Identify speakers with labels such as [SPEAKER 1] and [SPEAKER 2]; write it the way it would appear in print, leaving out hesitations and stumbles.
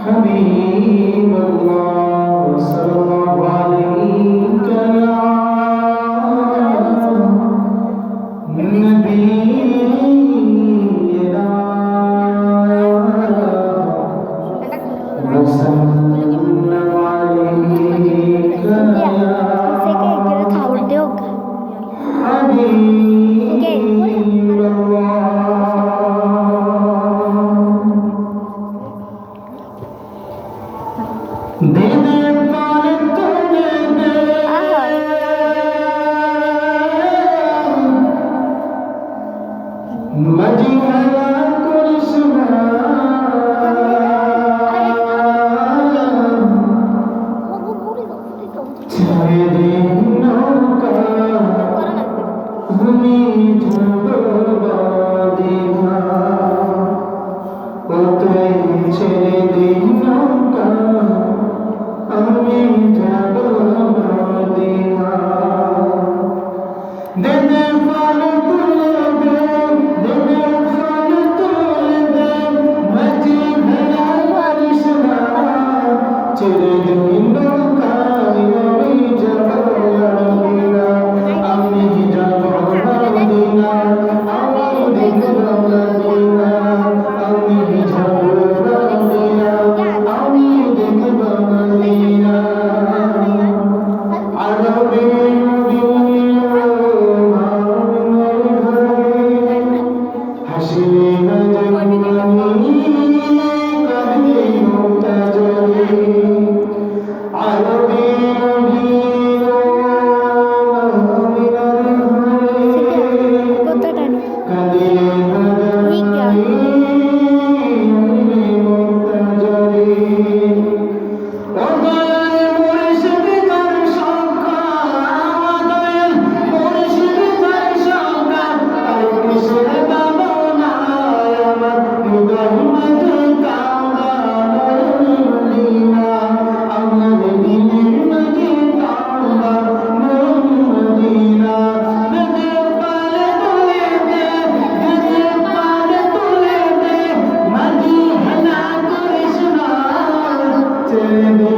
[SPEAKER 1] حبيب الله صلى الله عليك يا نبينا وسلم عليك يا حبيب الله দিনে পারে তোলে দে মাঝি হেলা করিস না ছেড়ে দে নৌকা আমি যাব বাদিনা ওতে ছেড়ে দে নৌকা আমি যাব বাদিনা দে দে ফল তুলে দে দে দে ফল তুলে দে মাঝি ভেলা করিস না ছেড়ে দে নৌকা আমি যাব বাদিনা আমি যাব বাদিনা আমি দেখব বাদিনা আমি যাব বাদিনা আমি দেখব বাদিনা আরবে মদিনা ভাবনার ঘরে হাসিলে না জানি কাঁদলে মুতাজলি আরবে মদিনা ভাবনার ঘরে কাঁদিলে না জানি মুতাজলি ও দয়াল মুর্শিদ তার সংখ্যা দয়াল মুর্শিদ তার সংখ্যা আর কিসের ভাবনা আমার হৃদয় মাঝে কাঁদা মদিনা আমার দিলের মাঝে কাঁদা মদিনা নদীর পারে তুলে দে নদীর পারে তুলে দে মাঝি হেলা করিস না ছেড়ে দে